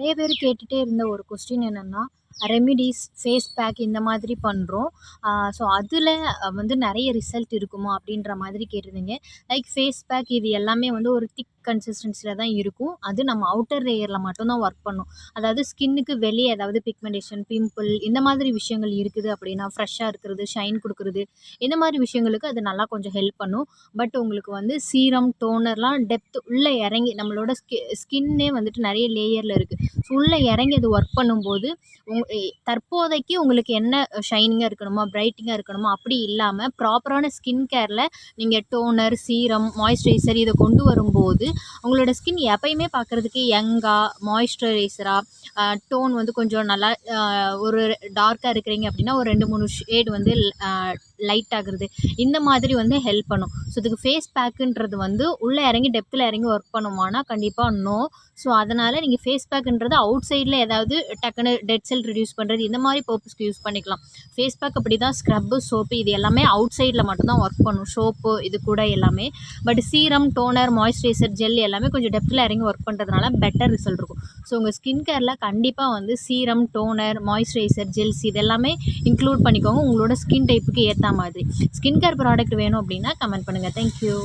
நிறைய பேர் கேட்டுகிட்டே இருந்த ஒரு கொஸ்டின் என்னென்னா, ரெமிடிஸ், ஃபேஸ் பேக் இந்த மாதிரி பண்ணுறோம். ஸோ அதில் வந்து நிறைய ரிசல்ட் இருக்குமா அப்படின்ற மாதிரி கேட்டிருந்தீங்க. லைக் ஃபேஸ் பேக் இது எல்லாமே வந்து ஒரு திக் கன்சிஸ்டன்சியில் தான் இருக்கும். அது நம்ம அவுட்டர் லேயரில் மட்டும்தான் ஒர்க் பண்ணும். அதாவது ஸ்கின்னுக்கு வெளியே ஏதாவது பிக்மெண்டேஷன், பிம்பிள் இந்த மாதிரி விஷயங்கள் இருக்குது அப்படின்னா, ஃப்ரெஷ்ஷாக இருக்கிறது, ஷைன் கொடுக்குறது, இந்த மாதிரி விஷயங்களுக்கு அது நல்லா கொஞ்சம் ஹெல்ப் பண்ணும். பட் உங்களுக்கு வந்து சீரம், டோனர்லாம் டெப்த் உள்ளே இறங்கி நம்மளோட ஸ்கின்னே வந்துட்டு நிறைய லேயரில் இருக்குது. ஸோ உள்ளே இறங்கி அது ஒர்க் பண்ணும்போது தற்போதைக்கு உங்களுக்கு என்ன ஷைனிங்காக இருக்கணுமோ, பிரைட்டிங்காக இருக்கணுமோ அப்படி இல்லாமல் ப்ராப்பரான ஸ்கின் கேரில் நீங்கள் டோனர், சீரம், மாய்ஸ்சரைசர் இதை கொண்டு வரும்போது உங்களோட ஸ்கின் எப்பயுமே பார்க்குறதுக்கு யங்காக, மாய்ஸ்சரைசராக, டோன் வந்து கொஞ்சம் நல்லா ஒரு டார்க்காக இருக்கிறீங்க அப்படின்னா ஒரு 2-3 ஷேட் வந்து லைட் ஆகுறது, இந்த மாதிரி வந்து ஹெல்ப் பண்ணும். ஸோ இதுக்கு ஃபேஸ் பேக்குன்றது வந்து உள்ளே இறங்கி டெப்த்தில் இறங்கி ஒர்க் பண்ணுமானா கண்டிப்பாக நோ. ஸோ அதனால் நீங்கள் ஃபேஸ் பேக்குன்றது அவுட் சைடில் ஏதாவது டக்குன்னு டெட் செல் ரிடியூஸ் பண்ணுறது இந்த மாதிரி பர்பஸ்க்கு யூஸ் பண்ணிக்கலாம். ஃபேஸ் பேக் அப்படி தான், ஸ்க்ரப்பு, சோப்பு இது எல்லாமே அவுட் சைடில் மட்டும்தான் ஒர்க் பண்ணும். சோப்பு இது கூட எல்லாமே. But serum, toner, moisturiser, gel எல்லாமே கொஞ்சம் டெப்த்தில் இறங்கி ஒர்க் பண்ணுறதுனால பெட்டர் ரிசல்ட் இருக்கும். ஸோ உங்கள் ஸ்கின் கேரில் கண்டிப்பாக வந்து சீரம், டோனர், மாய்ஸ்சரைசர், ஜெல்ஸ் இது எல்லாமே இன்க்ளூட் பண்ணிக்கோங்க உங்களோட ஸ்கின் டைப்புக்கு ஏற்ற மாதிரி. ஸ்கின் கேர் ப்ராடக்ட் வேணும் அப்படின்னா கமெண்ட் பண்ணுங்கள். தேங்க்யூ.